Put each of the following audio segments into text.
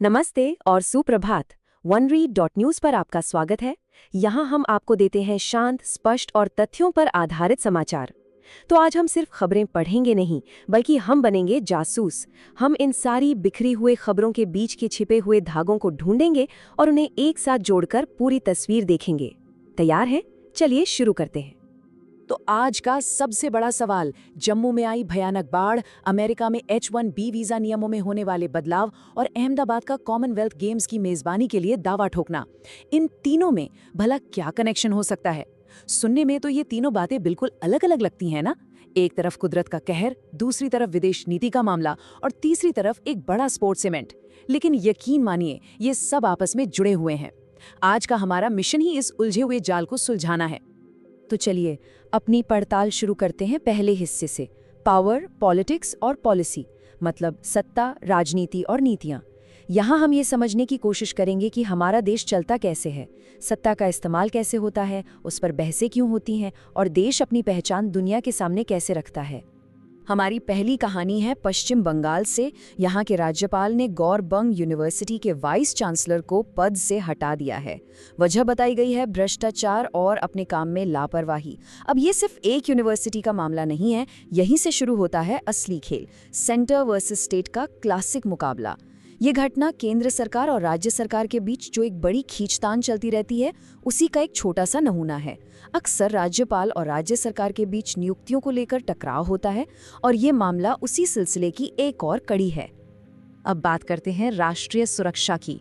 नमस्ते और सुप्रभात। OneRead.News पर आपका स्वागत है। यहाँ हम आपको देते हैं शांत, स्पष्ट और तथ्यों पर आधारित समाचार। तो आज हम सिर्फ खबरें पढ़ेंगे नहीं, बल्कि हम बनेंगे जासूस। हम इन सारी बिखरी हुए खबरों के बीच के छिपे हुए धागों को ढूंढेंगे और उन्हें एक साथ जोड़कर पूरी तस्वीर देखेंगे। तैयार हैं? चलिए शुरू करते हैं। तो आज का सबसे बड़ा सवाल, जम्मू में आई भयानक बाढ़, अमेरिका में H-1B वीजा नियमों में होने वाले बदलाव और अहमदाबाद का कॉमनवेल्थ गेम्स की मेजबानी के लिए दावा ठोकना। इन तीनों में भला क्या कनेक्शन हो सकता है? सुनने में तो ये तीनों बातें बिल्कुल अलग अलग लगती हैं ना। एक तरफ कुदरत का कहर, दूसरी तरफ विदेश नीति का मामला और तीसरी तरफ एक बड़ा स्पोर्ट्स इवेंट। लेकिन यकीन मानिए, ये सब आपस में जुड़े हुए हैं। आज का हमारा मिशन ही इस उलझे हुए जाल को सुलझाना है। तो चलिए अपनी पड़ताल शुरू करते हैं पहले हिस्से से। पावर, पॉलिटिक्स और पॉलिसी, मतलब सत्ता, राजनीति और नीतियां। यहाँ हम ये समझने की कोशिश करेंगे कि हमारा देश चलता कैसे है, सत्ता का इस्तेमाल कैसे होता है, उस पर बहसें क्यों होती हैं और देश अपनी पहचान दुनिया के सामने कैसे रखता है। हमारी पहली कहानी है पश्चिम बंगाल से। यहाँ के राज्यपाल ने गौरबंग यूनिवर्सिटी के वाइस चांसलर को पद से हटा दिया है। वजह बताई गई है भ्रष्टाचार और अपने काम में लापरवाही। अब ये सिर्फ एक यूनिवर्सिटी का मामला नहीं है, यहीं से शुरू होता है असली खेल, सेंटर वर्सेस स्टेट का क्लासिक मुकाबला। ये घटना केंद्र सरकार और राज्य सरकार के बीच जो एक बड़ी खींचतान चलती रहती है, उसी का एक छोटा सा नमूना है। अक्सर राज्यपाल और राज्य सरकार के बीच नियुक्तियों को लेकर टकराव होता है और ये मामला उसी सिलसिले की एक और कड़ी है। अब बात करते हैं राष्ट्रीय सुरक्षा की।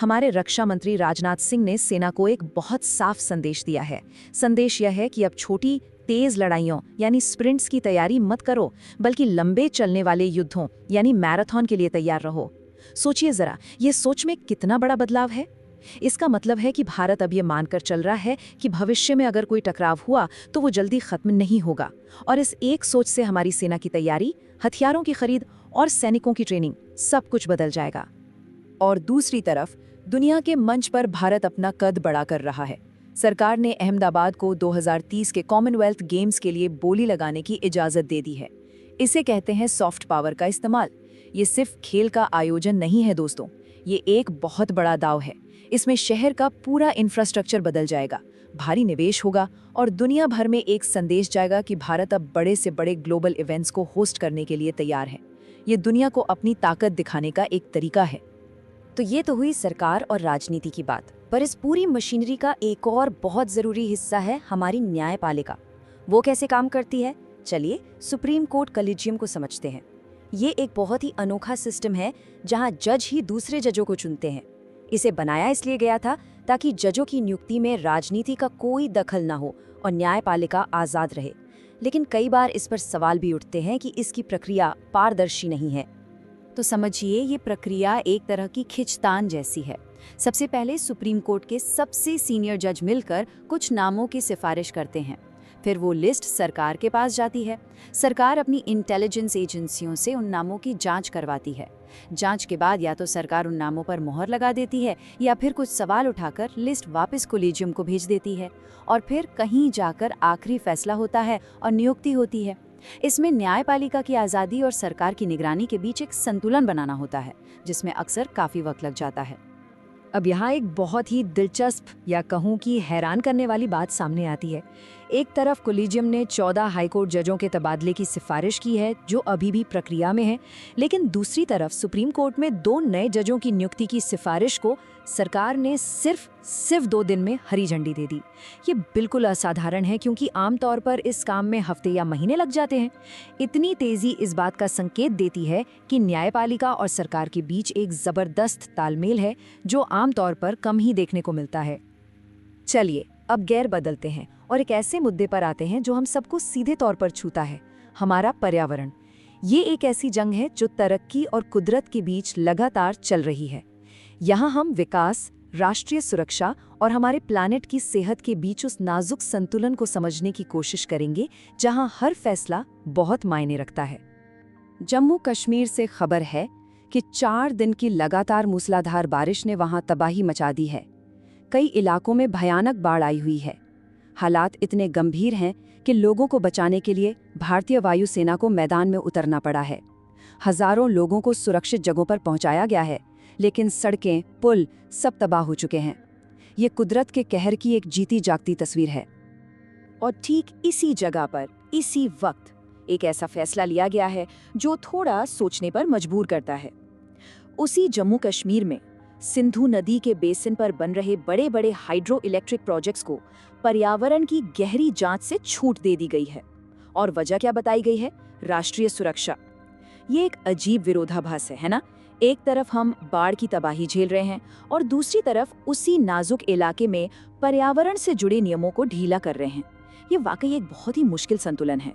हमारे रक्षा मंत्री राजनाथ सिंह ने सेना को एक बहुत साफ संदेश दिया है। संदेश यह है कि अब छोटी तेज लड़ाइयों यानी स्प्रिंट्स की तैयारी मत करो, बल्कि लंबे चलने वाले युद्धों यानी मैराथन के लिए तैयार रहो। सोचिए जरा, ये सोच में कितना बड़ा बदलाव है। इसका मतलब है कि भारत अब ये मानकर चल रहा है कि भविष्य में अगर कोई टकराव हुआ तो वो जल्दी खत्म नहीं होगा। और इस एक सोच से हमारी सेना की तैयारी, हथियारों की खरीद और सैनिकों की ट्रेनिंग, सब कुछ बदल जाएगा। और दूसरी तरफ दुनिया के मंच पर भारत अपना कद बड़ा कर रहा है। सरकार ने अहमदाबाद को 2030 के कॉमनवेल्थ गेम्स के लिए बोली लगाने की इजाजत दे दी है। इसे कहते हैं सॉफ्ट पावर का इस्तेमाल। ये सिर्फ खेल का आयोजन नहीं है दोस्तों, ये एक बहुत बड़ा दाव है। इसमें शहर का पूरा इंफ्रास्ट्रक्चर बदल जाएगा, भारी निवेश होगा और दुनिया भर में एक संदेश जाएगा कि भारत अब बड़े से बड़े ग्लोबल इवेंट्स को होस्ट करने के लिए तैयार है। ये दुनिया को अपनी ताकत दिखाने का एक तरीका है। तो ये तो हुई सरकार और राजनीति की बात, पर इस पूरी मशीनरी का एक और बहुत जरूरी हिस्सा है हमारी न्यायपालिका। वो कैसे काम करती है? चलिए सुप्रीम कोर्ट कॉलेजियम को समझते हैं। ये एक बहुत ही अनोखा सिस्टम है जहां जज ही दूसरे जजों को चुनते हैं। इसे बनाया इसलिए गया था ताकि जजों की नियुक्ति में राजनीति का कोई दखल न हो और न्यायपालिका आज़ाद रहे। लेकिन कई बार इस पर सवाल भी उठते हैं कि इसकी प्रक्रिया पारदर्शी नहीं है। तो समझिए, ये प्रक्रिया एक तरह की खिंचतान जैसी है। सबसे पहले सुप्रीम कोर्ट के सबसे सीनियर जज मिलकर कुछ नामों की सिफारिश करते हैं। फिर वो लिस्ट सरकार के पास जाती है। सरकार अपनी इंटेलिजेंस एजेंसियों से उन नामों की जांच करवाती है। जांच के बाद या तो सरकार उन नामों पर मोहर लगा देती है या फिर कुछ सवाल उठाकर लिस्ट वापस कॉलेजियम को भेज देती है। और फिर कहीं जाकर आखिरी फैसला होता है और नियुक्ति होती है। इसमें न्यायपालिका की आज़ादी और सरकार की निगरानी के बीच एक संतुलन बनाना होता है, जिसमें अक्सर काफ़ी वक्त लग जाता है। अब यहाँ एक बहुत ही दिलचस्प या कहूँ कि हैरान करने वाली बात सामने आती है। एक तरफ कॉलेजियम ने 14 हाईकोर्ट जजों के तबादले की सिफारिश की है, जो अभी भी प्रक्रिया में है, लेकिन दूसरी तरफ सुप्रीम कोर्ट में 2 नए जजों की नियुक्ति की सिफारिश को सरकार ने सिर्फ 2 दिन में हरी झंडी दे दी। ये बिल्कुल असाधारण है, क्योंकि आमतौर पर इस काम में हफ्ते या महीने लग जाते हैं। इतनी तेजी इस बात का संकेत देती है कि न्यायपालिका और सरकार के बीच एक जबरदस्त तालमेल है, जो आमतौर पर कम ही देखने को मिलता है। चलिए अब गेर बदलते हैं और एक ऐसे मुद्दे पर आते हैं जो हम सबको सीधे तौर पर छूता है, हमारा पर्यावरण। ये एक ऐसी जंग है जो तरक्की और कुदरत के बीच लगातार चल रही है। यहाँ हम विकास, राष्ट्रीय सुरक्षा और हमारे प्लानेट की सेहत के बीच उस नाजुक संतुलन को समझने की कोशिश करेंगे, जहाँ हर फैसला बहुत मायने रखता है। जम्मू कश्मीर से खबर है कि 4 दिन की लगातार मूसलाधार बारिश ने वहाँ तबाही मचा दी है। कई इलाकों में भयानक बाढ़ आई हुई है। हालात इतने गंभीर हैं कि लोगों को बचाने के लिए भारतीय वायुसेना को मैदान में उतरना पड़ा है। हजारों लोगों को सुरक्षित जगहों पर पहुंचाया गया है, लेकिन सड़कें, पुल सब तबाह हो चुके हैं। ये कुदरत के कहर की एक जीती जागती तस्वीर है। और ठीक इसी जगह पर, इसी वक्त एक ऐसा फैसला लिया गया है जो थोड़ा सोचने पर मजबूर करता है। उसी जम्मू कश्मीर में सिंधु नदी के बेसिन पर बन रहे बड़े बड़े हाइड्रो इलेक्ट्रिक प्रोजेक्ट्स को पर्यावरण की गहरी जांच से छूट दे दी गई है। और वजह क्या बताई गई है? राष्ट्रीय सुरक्षा। ये एक अजीब विरोधाभास है ना? एक तरफ हम बाढ़ की तबाही झेल रहे हैं और दूसरी तरफ उसी नाजुक इलाके में पर्यावरण से जुड़े नियमों को ढीला कर रहे हैं। ये वाकई एक बहुत ही मुश्किल संतुलन है।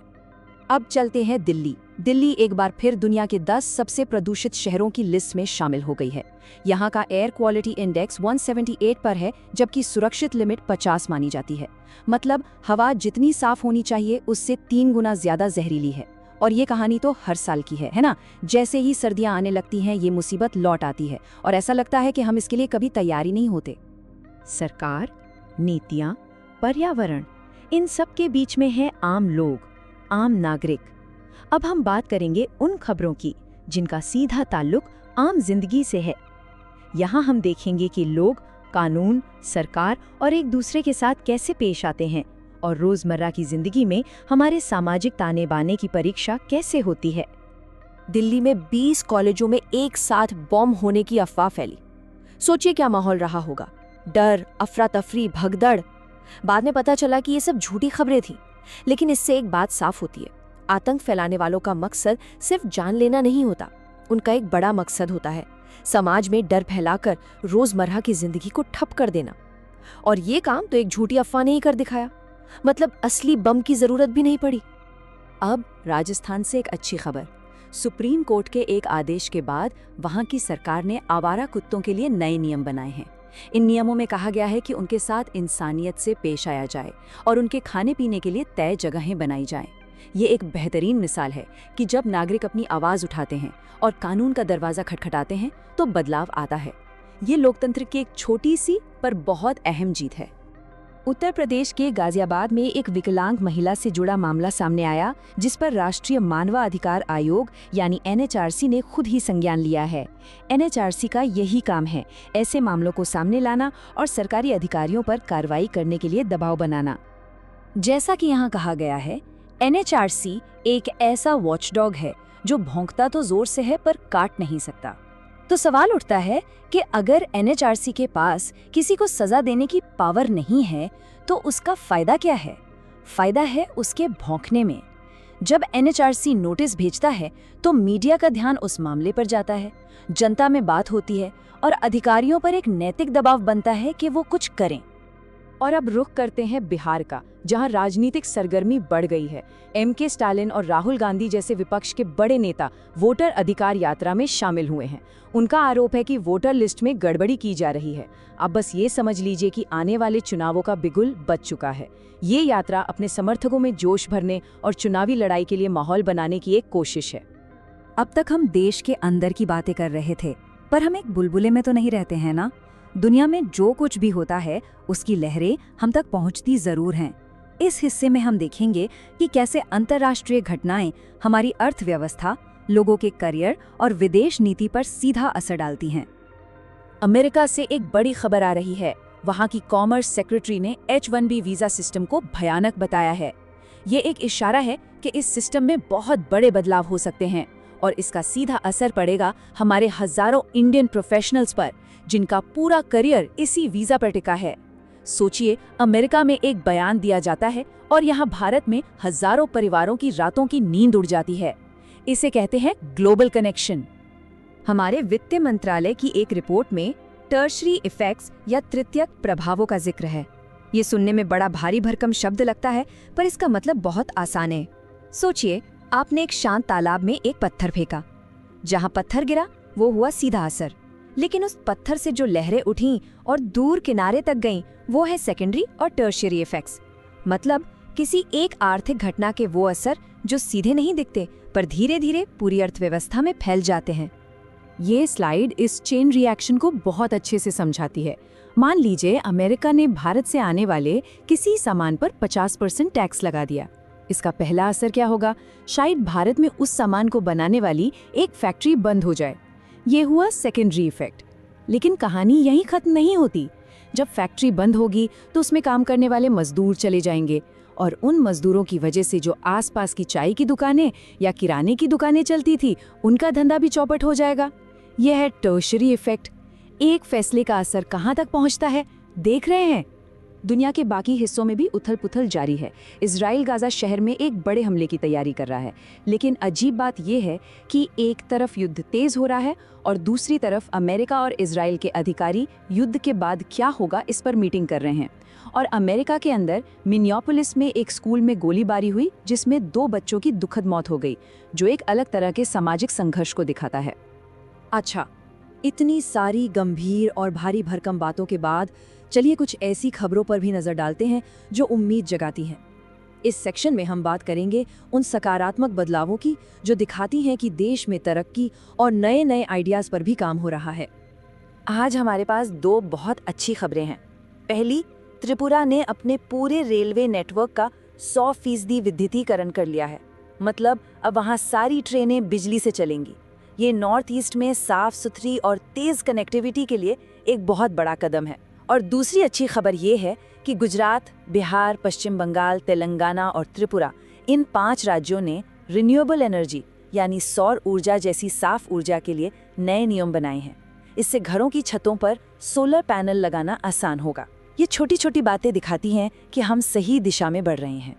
अब चलते हैं दिल्ली। दिल्ली एक बार फिर दुनिया के 10 सबसे प्रदूषित शहरों की लिस्ट में शामिल हो गई है। यहाँ का एयर क्वालिटी इंडेक्स 178 पर है, जबकि सुरक्षित लिमिट 50 मानी जाती है। मतलब हवा जितनी साफ होनी चाहिए उससे 3 गुना ज्यादा जहरीली है। और ये कहानी तो हर साल की है ना? जैसे ही सर्दियां आने लगती हैं ये मुसीबत लौट आती है और ऐसा लगता है कि हम इसके लिए कभी तैयार ही नहीं होते। सरकार, नीतियां, पर्यावरण, इन सब के बीच में है आम लोग, आम नागरिक। अब हम बात करेंगे उन खबरों की जिनका सीधा ताल्लुक आम जिंदगी से है। यहाँ हम देखेंगे कि लोग, कानून, सरकार और एक दूसरे के साथ कैसे पेश आते हैं और रोजमर्रा की जिंदगी में हमारे सामाजिक ताने बाने की परीक्षा कैसे होती है। दिल्ली में 20 कॉलेजों में एक साथ बॉम्ब होने की अफवाह फैली। सोचिए क्या माहौल रहा होगा। डर, अफरा तफरी, भगदड़। बाद में पता चला कि ये सब झूठी खबरें थी। लेकिन इससे एक बात साफ होती है, आतंक फैलाने वालों का मकसद सिर्फ जान लेना नहीं होता। उनका एक बड़ा मकसद होता है समाज में डर फैलाकर रोजमर्रा की जिंदगी को ठप कर देना। और ये काम तो एक झूठी अफवाह ने ही कर दिखाया। मतलब असली बम की जरूरत भी नहीं पड़ी। अब राजस्थान से एक अच्छी खबर। सुप्रीम कोर्ट के एक आदेश के बाद वहां की सरकार ने आवारा कुत्तों के लिए नए नियम बनाए हैं। इन नियमों में कहा गया है कि उनके साथ इंसानियत से पेश आया जाए और उनके खाने पीने के लिए तय जगहें बनाई जाएं। ये एक बेहतरीन मिसाल है कि जब नागरिक अपनी आवाज उठाते हैं और कानून का दरवाजा खटखटाते हैं तो बदलाव आता है। ये लोकतंत्र की एक छोटी सी पर बहुत अहम जीत है। उत्तर प्रदेश के गाजियाबाद में एक विकलांग महिला से जुड़ा मामला सामने आया, जिस पर राष्ट्रीय मानवाधिकार आयोग यानी NHRC ने खुद ही संज्ञान लिया है। NHRC का यही काम है, ऐसे मामलों को सामने लाना और सरकारी अधिकारियों पर कार्रवाई करने के लिए दबाव बनाना। जैसा कि यहाँ कहा गया है, NHRC एक ऐसा वॉचडॉग है जो भौंकता तो जोर से है पर काट नहीं सकता। तो सवाल उठता है कि अगर NHRC के पास किसी को सजा देने की पावर नहीं है तो उसका फायदा क्या है? फायदा है उसके भौंकने में। जब NHRC नोटिस भेजता है तो मीडिया का ध्यान उस मामले पर जाता है, जनता में बात होती है और अधिकारियों पर एक नैतिक दबाव बनता है कि वो कुछ करें। और अब रुख करते हैं बिहार का, जहां राजनीतिक सरगर्मी बढ़ गई है। MK स्टालिन और राहुल गांधी जैसे विपक्ष के बड़े नेता वोटर अधिकार यात्रा में शामिल हुए हैं। उनका आरोप है कि वोटर लिस्ट में गड़बड़ी की जा रही है। अब बस ये समझ लीजिए कि आने वाले चुनावों का बिगुल बज चुका है। ये यात्रा अपने समर्थकों में जोश भरने और चुनावी लड़ाई के लिए माहौल बनाने की एक कोशिश है। अब तक हम देश के अंदर की बातें कर रहे थे, पर हम एक बुलबुले में तो नहीं रहते हैं ना। दुनिया में जो कुछ भी होता है उसकी लहरें हम तक पहुंचती जरूर हैं। इस हिस्से में हम देखेंगे कि कैसे अंतर्राष्ट्रीय घटनाएं हमारी अर्थव्यवस्था, लोगों के करियर और विदेश नीति पर सीधा असर डालती हैं। अमेरिका से एक बड़ी खबर आ रही है। वहां की कॉमर्स सेक्रेटरी ने H1B वीजा सिस्टम को भयानक बताया है। ये एक इशारा है कि इस सिस्टम में बहुत बड़े बदलाव हो सकते हैं और इसका सीधा असर पड़ेगा हमारे हजारों इंडियन प्रोफेशनल्स पर, जिनका पूरा करियर इसी वीजा पर टिका है। सोचिए, अमेरिका में एक बयान दिया जाता है और यहाँ भारत में हजारों परिवारों की रातों की नींद उड़ जाती है। इसे कहते हैं ग्लोबल कनेक्शन। हमारे वित्त मंत्रालय की एक रिपोर्ट में टर्शरी इफेक्ट्स या तृतीयक प्रभावों का जिक्र है। ये सुनने में बड़ा भारी भरकम शब्द लगता है, पर इसका मतलब बहुत आसान है। सोचिए, आपने एक शांत तालाब में एक पत्थर फेंका। जहाँ पत्थर गिरा वो हुआ सीधा असर, लेकिन उस पत्थर से जो लहरें उठीं और दूर किनारे तक गईं, वो है सेकेंडरी और टर्शियरी इफेक्ट्स। मतलब किसी एक आर्थिक घटना के वो असर जो सीधे नहीं दिखते पर धीरे धीरे पूरी अर्थव्यवस्था में फैल जाते हैं। ये स्लाइड इस चेन रिएक्शन को बहुत अच्छे से समझाती है। मान लीजिए अमेरिका ने भारत से आने वाले किसी सामान पर 50% टैक्स लगा दिया। इसका पहला असर क्या होगा? शायद भारत में उस सामान को बनाने वाली एक फैक्ट्री बंद हो जाए। ये हुआ सेकेंडरी इफेक्ट। लेकिन कहानी यहीं खत्म नहीं होती। जब फैक्ट्री बंद होगी तो उसमें काम करने वाले मजदूर चले जाएंगे और उन मजदूरों की वजह से जो आसपास की चाय की दुकानें या किराने की दुकानें चलती थी, उनका धंधा भी चौपट हो जाएगा। यह है टर्शरी इफेक्ट। एक फैसले का असर कहाँ तक पहुँचता है, देख रहे हैं। दुनिया के बाकी हिस्सों में भी उथल-पुथल जारी है। इजराइल गाजा शहर में एक बड़े हमले की तैयारी कर रहा है, लेकिन अजीब बात यह है कि एक तरफ युद्ध तेज हो रहा है और दूसरी तरफ अमेरिका और इजराइल के अधिकारी युद्ध के बाद क्या होगा इस पर मीटिंग कर रहे हैं। और अमेरिका के अंदर मिनियापोलिस में एक स्कूल में गोलीबारी हुई जिसमें 2 बच्चों की दुखद मौत हो गई, जो एक अलग तरह के सामाजिक संघर्ष को दिखाता है। अच्छा, इतनी सारी गंभीर और भारी भरकम बातों के बाद चलिए कुछ ऐसी खबरों पर भी नजर डालते हैं जो उम्मीद जगाती हैं। इस सेक्शन में हम बात करेंगे उन सकारात्मक बदलावों की जो दिखाती हैं कि देश में तरक्की और नए नए आइडियाज पर भी काम हो रहा है। आज हमारे पास 2 बहुत अच्छी खबरें हैं। पहली, त्रिपुरा ने अपने पूरे रेलवे नेटवर्क का 100% विद्युतीकरण कर लिया है। मतलब अब वहाँ सारी ट्रेनें बिजली से चलेंगी। ये नॉर्थ ईस्ट में साफ सुथरी और तेज कनेक्टिविटी के लिए एक बहुत बड़ा कदम है। और दूसरी अच्छी खबर ये है कि गुजरात, बिहार, पश्चिम बंगाल, तेलंगाना और त्रिपुरा, इन 5 राज्यों ने रिन्यूएबल एनर्जी यानी सौर ऊर्जा जैसी साफ ऊर्जा के लिए नए नियम बनाए हैं। इससे घरों की छतों पर सोलर पैनल लगाना आसान होगा। ये छोटी छोटी बातें दिखाती हैं कि हम सही दिशा में बढ़ रहे हैं।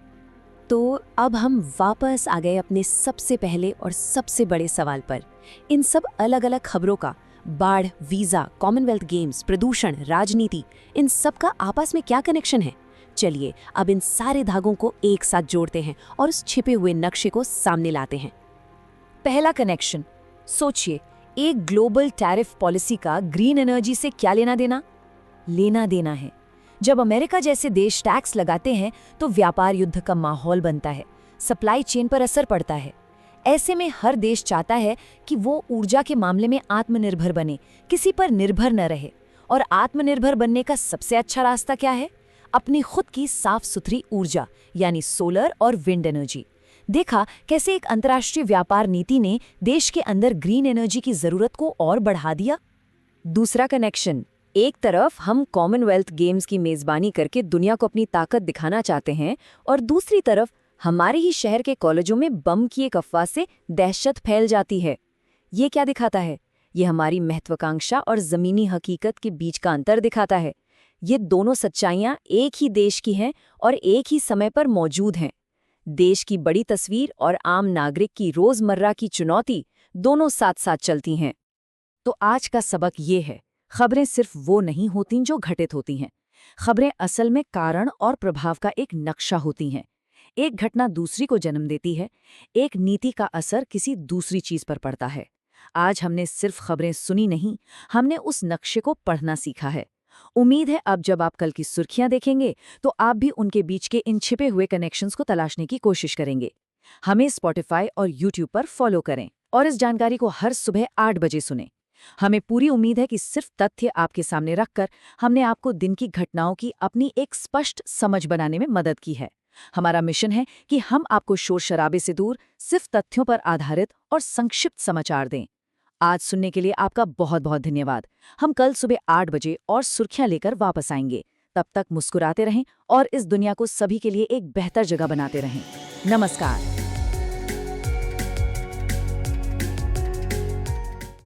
तो अब हम वापस आ गए अपने सबसे पहले और सबसे बड़े सवाल पर। इन सब अलग अलग खबरों का, बाढ़, वीजा, कॉमनवेल्थ गेम्स, प्रदूषण, राजनीति, इन सब का आपस में क्या कनेक्शन है? चलिए अब इन सारे धागों को एक साथ जोड़ते हैं और उस छिपे हुए नक्शे को सामने लाते हैं। पहला कनेक्शन, सोचिए, एक ग्लोबल टैरिफ पॉलिसी का ग्रीन एनर्जी से क्या लेना देना? लेना देना है। जब अमेरिका जैसे देश टैक्स लगाते हैं तो व्यापार युद्ध का माहौल बनता है, सप्लाई चेन पर असर पड़ता है। ऐसे में हर देश चाहता है कि वो ऊर्जा के मामले में आत्मनिर्भर बने, किसी पर निर्भर न रहे। और आत्मनिर्भर बनने का सबसे अच्छा रास्ता क्या है? अपनी खुद की साफ सुथरी ऊर्जा यानी सोलर और विंड एनर्जी। देखा कैसे एक अंतर्राष्ट्रीय व्यापार नीति ने देश के अंदर ग्रीन एनर्जी की जरूरत को और बढ़ा दिया। दूसरा कनेक्शन, एक तरफ हम कॉमनवेल्थ गेम्स की मेजबानी करके दुनिया को अपनी ताकत दिखाना चाहते हैं और दूसरी तरफ हमारे ही शहर के कॉलेजों में बम की एक अफवाह से दहशत फैल जाती है। ये क्या दिखाता है? ये हमारी महत्वाकांक्षा और जमीनी हकीकत के बीच का अंतर दिखाता है। ये दोनों सच्चाइयां एक ही देश की हैं और एक ही समय पर मौजूद हैं। देश की बड़ी तस्वीर और आम नागरिक की रोजमर्रा की चुनौती दोनों साथ साथ चलती हैं। तो आज का सबक ये है, खबरें सिर्फ वो नहीं होती जो घटित होती हैं। खबरें असल में कारण और प्रभाव का एक नक्शा होती हैं। एक घटना दूसरी को जन्म देती है, एक नीति का असर किसी दूसरी चीज पर पड़ता है। आज हमने सिर्फ खबरें सुनी नहीं, हमने उस नक्शे को पढ़ना सीखा है। उम्मीद है अब जब आप कल की सुर्खियां देखेंगे तो आप भी उनके बीच के इन छिपे हुए कनेक्शंस को तलाशने की कोशिश करेंगे। हमें स्पॉटिफाई और यूट्यूब पर फॉलो करें और इस जानकारी को हर सुबह 8 बजे सुनें। हमें पूरी उम्मीद है कि सिर्फ तथ्य आपके सामने रखकर हमने आपको दिन की घटनाओं की अपनी एक स्पष्ट समझ बनाने में मदद की है। हमारा मिशन है कि हम आपको शोर शराबे से दूर सिर्फ तथ्यों पर आधारित और संक्षिप्त समाचार दें। आज सुनने के लिए आपका बहुत बहुत धन्यवाद। हम कल सुबह 8 बजे और सुर्खियां लेकर वापस आएंगे। तब तक मुस्कुराते रहें और इस दुनिया को सभी के लिए एक बेहतर जगह बनाते रहें। नमस्कार।